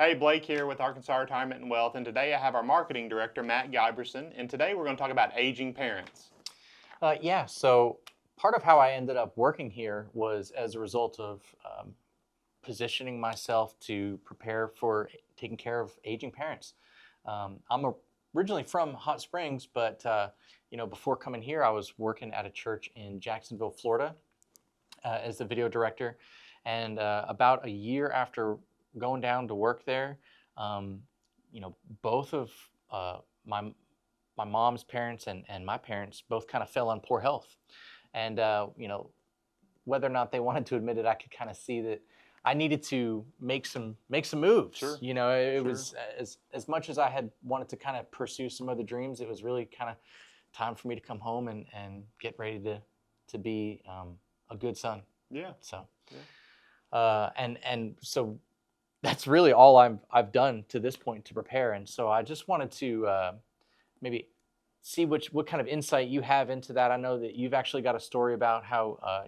Hey, Blake here with Arkansas Retirement and Wealth, and today I have our marketing director, Matt Giberson, and today we're going to talk about aging parents. So part of how I ended up working here was as a result of positioning myself to prepare for taking care of aging parents. I'm originally from Hot Springs, but before coming here, I was working at a church in Jacksonville, Florida, as the video director. And about a year after going down to work there, both of my mom's parents and my parents both kind of fell on poor health. And, whether or not they wanted to admit it, I could kind of see that I needed to make some moves. Sure. It was as much as I had wanted to kind of pursue some other dreams, it was really kind of time for me to come home and get ready to be a good son. Yeah. So, yeah. And so that's really all I've done to this point to prepare. And so I just wanted to maybe see what kind of insight you have into that. I know that you've actually got a story about how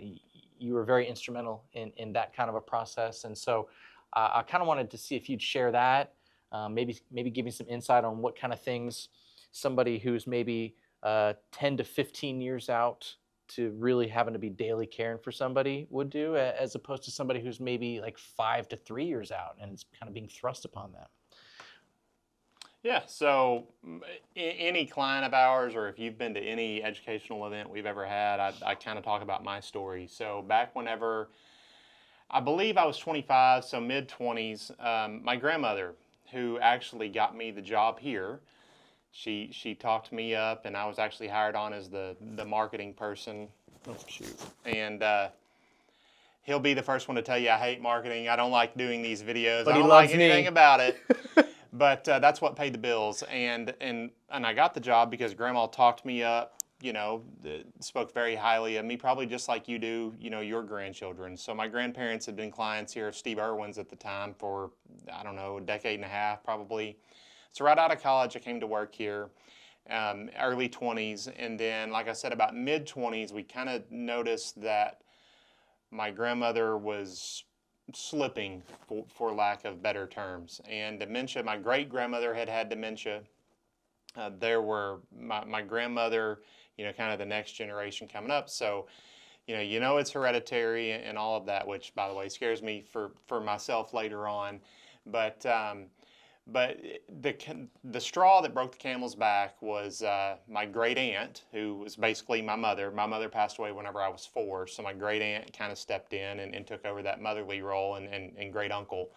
you were very instrumental in that kind of a process. And so I kind of wanted to see if you'd share that, maybe give me some insight on what kind of things somebody who's maybe 10 to 15 years out to really having to be daily caring for somebody would do, as opposed to somebody who's maybe like 5 to 3 years out and it's kind of being thrust upon them. Yeah, so any client of ours, or if you've been to any educational event we've ever had, I kind of talk about my story. So back whenever, I believe I was 25, so mid-20s, my grandmother, who actually got me the job here, she talked me up, and I was actually hired on as the marketing person. Oh, shoot. And he'll be the first one to tell you I hate marketing. I don't like doing these videos. But I he don't loves like anything me. about it. But that's what paid the bills, and I got the job because Grandma talked me up, spoke very highly of me, probably just like you do, your grandchildren. So my grandparents had been clients here of Steve Irwin's at the time for, I don't know, a decade and a half probably. So right out of college, I came to work here, early 20s, and then, like I said, about mid-20s, we kind of noticed that my grandmother was slipping, for lack of better terms, and dementia. My great grandmother had dementia. There were my grandmother, kind of the next generation coming up. So, it's hereditary and all of that, which, by the way, scares me for myself later on. But the straw that broke the camel's back was my great aunt, who was basically my mother. My mother passed away whenever I was 4, so my great aunt kind of stepped in and took over that motherly role, and great uncle,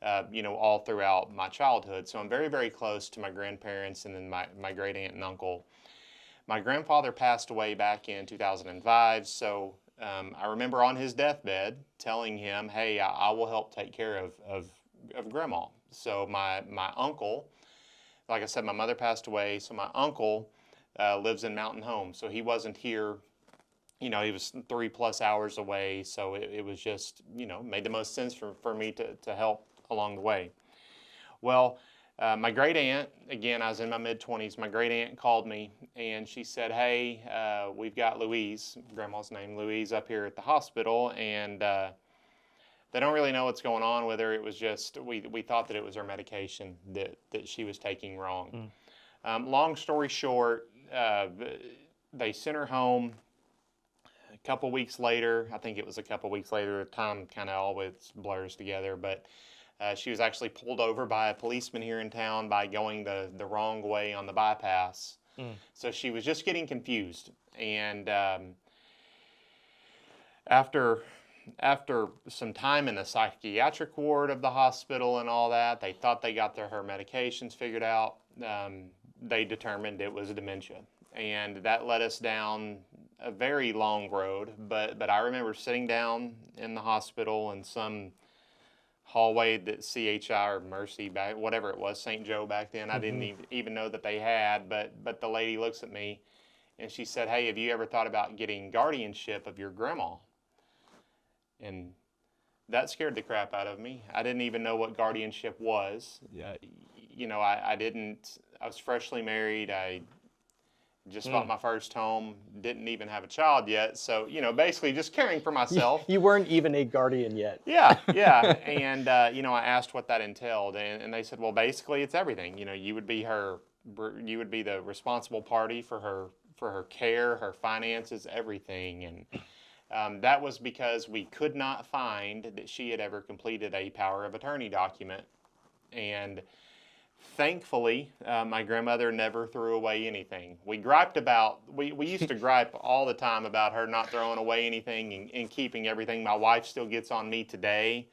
all throughout my childhood. So I'm very, very close to my grandparents and then my great aunt and uncle. My grandfather passed away back in 2005, so I remember on his deathbed telling him, hey, I will help take care of Grandma. So my uncle, like I said, my mother passed away, so my uncle lives in Mountain Home. So he wasn't here, he was 3+ hours away, so it was just, made the most sense for me to help along the way. Well, my great aunt, again, I was in my mid-20s, my great aunt called me, and she said, hey, we've got Louise, Grandma's name, Louise, up here at the hospital, and they don't really know what's going on with her. It was just, we thought that it was her medication that she was taking wrong. Long story short, they sent her home. A couple weeks later, I think it was a couple weeks later, time kind of always blurs together, but she was actually pulled over by a policeman here in town by going the wrong way on the bypass. So she was just getting confused. And after some time in the psychiatric ward of the hospital and all that, they thought they got her medications figured out. They determined it was dementia. And that led us down a very long road. But I remember sitting down in the hospital in some hallway that CHI or Mercy, whatever it was, St. Joe back then. I didn't even know that they had. But the lady looks at me and she said, hey, have you ever thought about getting guardianship of your grandma? And that scared the crap out of me. I didn't even know what guardianship was. I was freshly married. I just bought my first home, didn't even have a child yet. So, basically just caring for myself. You weren't even a guardian yet. Yeah. And, I asked what that entailed, and they said, well, basically it's everything. You would be the responsible party for her care, her finances, everything. And that was because we could not find that she had ever completed a power of attorney document. And thankfully, my grandmother never threw away anything. We used to gripe all the time about her not throwing away anything and keeping everything. My wife still gets on me today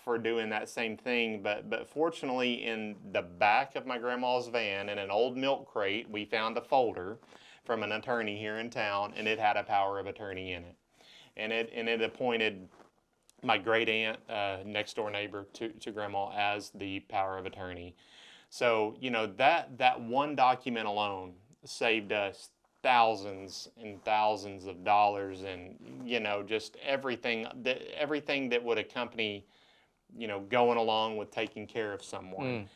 for doing that same thing. But fortunately, in the back of my grandma's van, in an old milk crate, we found a folder from an attorney here in town, and it had a power of attorney in it. And it appointed my great aunt, next door neighbor to grandma, as the power of attorney. So, that one document alone saved us thousands and thousands of dollars, and, just everything that would accompany, going along with taking care of someone.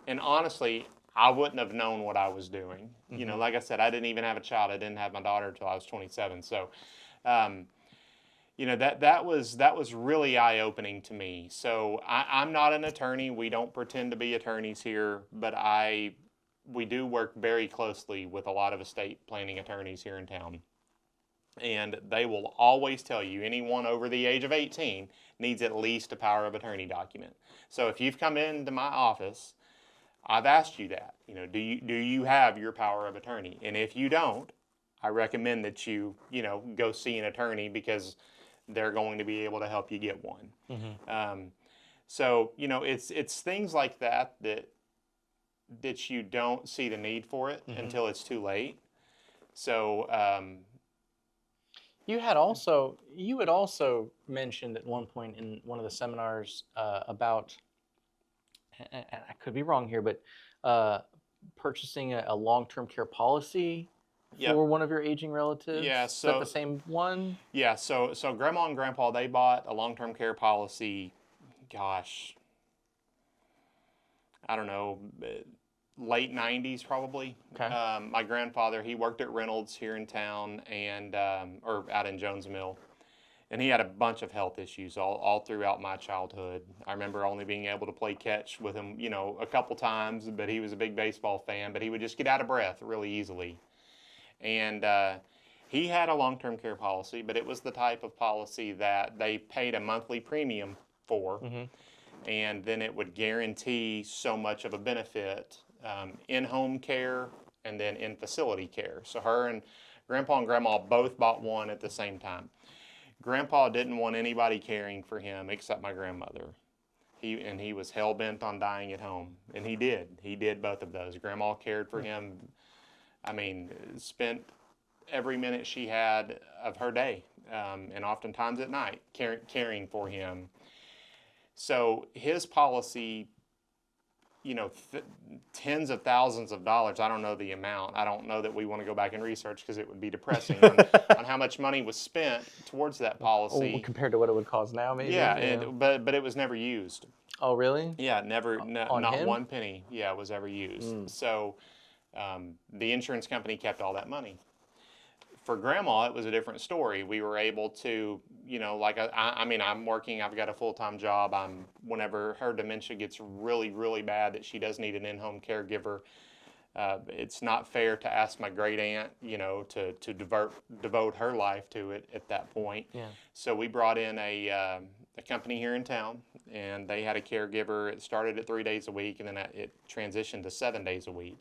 And honestly, I wouldn't have known what I was doing. Like I said, I didn't even have a child. I didn't have my daughter until I was 27. So, that was really eye-opening to me. So I'm not an attorney. We don't pretend to be attorneys here, but we do work very closely with a lot of estate planning attorneys here in town. And they will always tell you anyone over the age of 18 needs at least a power of attorney document. So if you've come into my office, I've asked you that. Do you have your power of attorney? And if you don't, I recommend that you go see an attorney, because they're going to be able to help you get one. So it's things like that you don't see the need for it until it's too late. So you had also mentioned at one point in one of the seminars about, and I could be wrong here, but purchasing a long-term care policy for one of your aging relatives? Yeah, Is that the same one? Yeah, so Grandma and Grandpa, they bought a long-term care policy, gosh, I don't know, late 90s probably. Okay. My grandfather, he worked at Reynolds here in town, and or out in Jones Mill, and he had a bunch of health issues all throughout my childhood. I remember only being able to play catch with him, a couple times, but he was a big baseball fan, but he would just get out of breath really easily. And he had a long-term care policy, but it was the type of policy that they paid a monthly premium for, and then it would guarantee so much of a benefit in-home care and then in-facility care. So her and Grandpa and Grandma both bought one at the same time. Grandpa didn't want anybody caring for him except my grandmother. He was hell-bent on dying at home, and he did. He did both of those. Grandma cared for him. I mean, spent every minute she had of her day, and oftentimes at night, caring for him. So his policy, tens of thousands of dollars. I don't know the amount. I don't know that we want to go back and research, because it would be depressing on how much money was spent towards that policy. Compared to what it would cost now, maybe? Yeah, but it was never used. Oh, really? Yeah, never, not him? one penny, was ever used. So the insurance company kept all that money. For Grandma, it was a different story. We were able to, I'm working, I've got a full-time job. Whenever her dementia gets really, really bad that she does need an in-home caregiver, it's not fair to ask my great aunt, to devote her life to it at that point. Yeah. So we brought in a company here in town, and they had a caregiver. It started at 3 days a week, and then it transitioned to 7 days a week.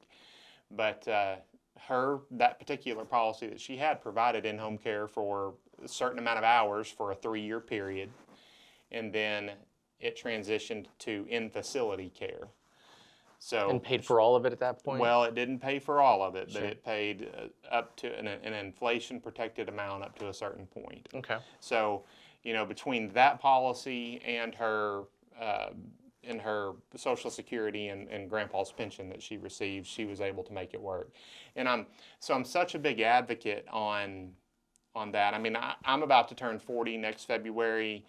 But that particular policy that she had provided in-home care for a certain amount of hours for a 3-year period, and then it transitioned to in-facility care. So, and paid for all of it at that point? Well, it didn't pay for all of it, Sure. but it paid up to an inflation-protected amount up to a certain point. Okay. So, between that policy and her Social Security and Grandpa's pension that she received, she was able to make it work. And I'm such a big advocate on that. I mean, I'm about to turn 40 next February,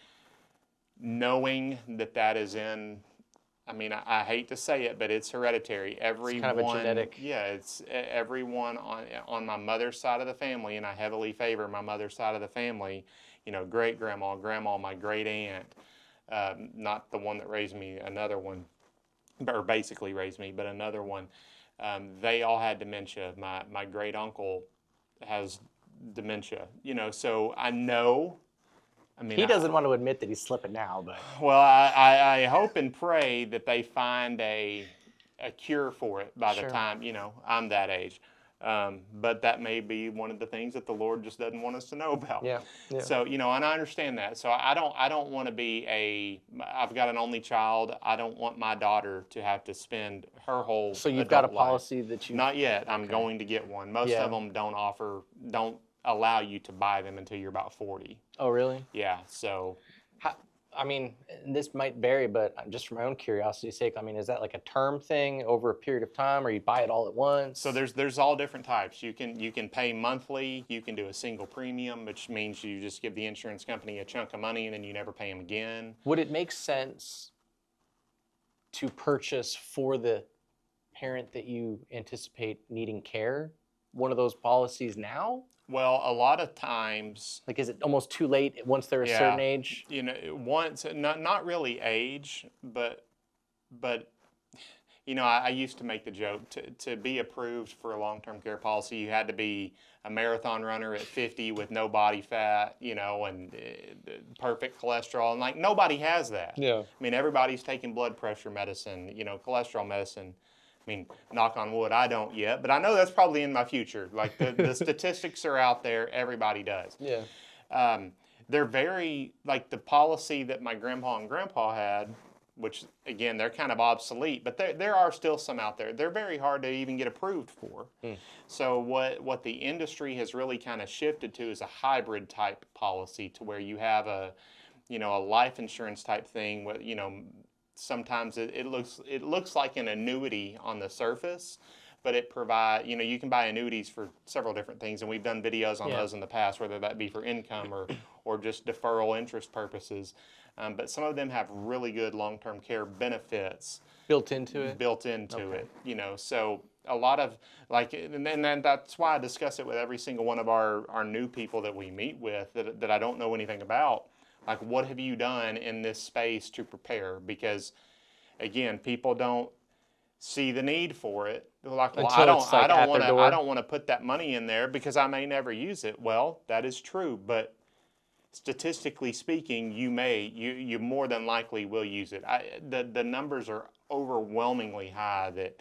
knowing that is in I mean, I hate to say it, but it's hereditary. It's kind of a genetic. Yeah, it's everyone on my mother's side of the family, and I heavily favor my mother's side of the family. You know, great grandma, grandma, my great aunt, not the one that raised me, another one, or basically raised me, but another one. They all had dementia. My great uncle has dementia. You know, so I know. I mean, He doesn't want to admit that he's slipping now, but well, I hope and pray that they find a cure for it by the Sure. time, I'm that age. But that may be one of the things that the Lord just doesn't want us to know about. yeah, yeah. So, and I understand that. So I don't want to be I've got an only child. I don't want my daughter to have to spend her whole So you've got a adult life. policy that you. Not yet. I'm going to get one. Most Yeah. of them don't allow you to buy them until you're about 40. Oh, really? Yeah. So. I mean, this might vary, but just for my own curiosity's sake, I mean, is that like a term thing over a period of time, or you buy it all at once? So there's all different types. You can pay monthly. You can do a single premium, which means you just give the insurance company a chunk of money and then you never pay them again. Would it make sense to purchase for the parent that you anticipate needing care one of those policies now? Well, a lot of times, Like, is it almost too late once they're a Yeah. certain age? once not really age, but I used to make the joke to be approved for a long-term care policy, you had to be a marathon runner at 50 with no body fat, and perfect cholesterol, and like nobody has that. Yeah. I mean, everybody's taking blood pressure medicine, cholesterol medicine. I mean, knock on wood, I don't yet, but I know that's probably in my future. Like the statistics are out there, everybody does. Yeah. They're very, like the policy that my grandpa and grandpa had, which again, they're kind of obsolete, but there are still some out there. They're very hard to even get approved for. So what the industry has really kind of shifted to is a hybrid type policy, to where you have a life insurance type thing with, sometimes it looks like an annuity on the surface, but it provides, you can buy annuities for several different things, and we've done videos on those in the past, whether that be for income or just deferral interest purposes. But some of them have really good long-term care benefits Built into it? it. So a lot of, like, and then that's why I discuss it with every single one of our new people that we meet with that I don't know anything about. Like, what have you done in this space to prepare? Because, again, people don't see the need for it. They're like, well, Until it's, like, at their door. I don't want to put that money in there because I may never use it. Well, that is true, but statistically speaking, you more than likely will use it. The numbers are overwhelmingly high that,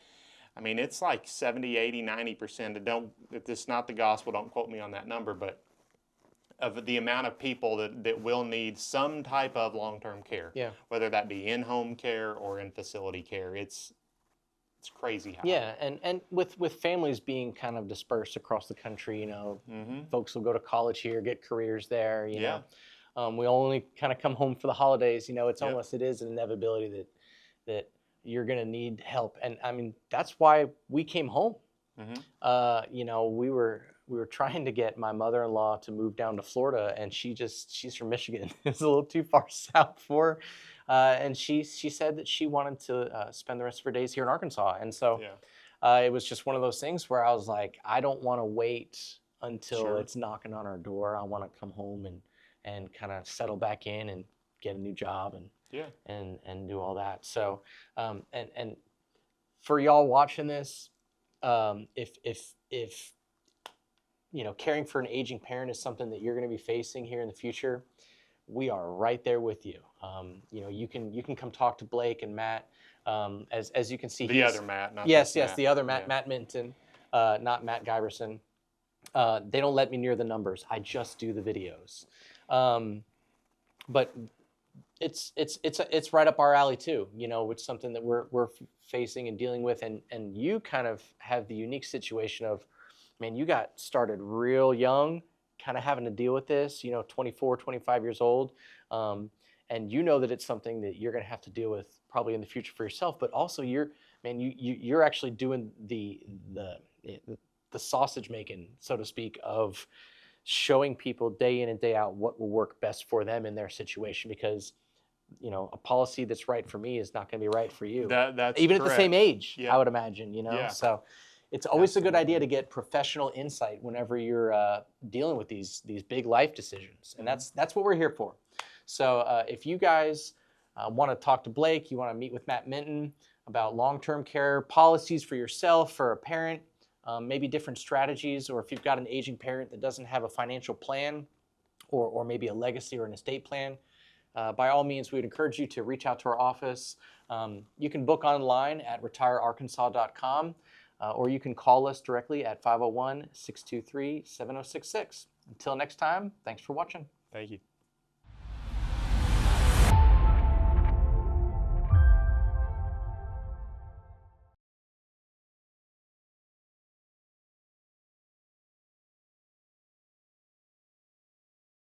I mean, it's like 70, 80, 90%. If this is not the gospel, don't quote me on that number, but of the amount of people that will need some type of long-term care, whether that be in-home care or in facility care. It's crazy how. Yeah, and with families being kind of dispersed across the country, folks will go to college here, get careers there, you know. We only kind of come home for the holidays, it is an inevitability that you're going to need help. And I mean, that's why we came home. We were trying to get my mother-in-law to move down to Florida, and she's from Michigan. It's a little too far south for her. And she said that she wanted to spend the rest of her days here in Arkansas. And so it was just one of those things where I was like, I don't want to wait until it's knocking on our door. I want to come home and kind of settle back in and get a new job and do all that. So and for y'all watching this, if caring for an aging parent is something that you're going to be facing here in the future, we are right there with you. You can come talk to Blake and Matt. As you can see, the other Matt, not yes, Matt. the other Matt, Matt Minton, not Matt Giberson. They don't let me near the numbers. I just do the videos. But it's right up our alley too. It's something that we're facing and dealing with, and you kind of have the unique situation of, man, you got started real young, kind of having to deal with this, 24, 25 years old. And that it's something that you're going to have to deal with probably in the future for yourself, but also you're actually doing the sausage making, so to speak, of showing people day in and day out what will work best for them in their situation. Because a policy that's right for me is not going to be right for you. That's Even at the same correct. age, Yeah. I would imagine, Yeah. So it's always a good idea Absolutely. to get professional insight whenever you're dealing with these big life decisions, and that's what we're here for. So if you guys want to talk to Blake, you want to meet with Matt Minton about long-term care policies for yourself, for a parent, maybe different strategies, or if you've got an aging parent that doesn't have a financial plan, or maybe a legacy or an estate plan, by all means, we would encourage you to reach out to our office. You can book online at retirearkansas.com, or you can call us directly at 501-623-7066. Until next time, thanks for watching. Thank you.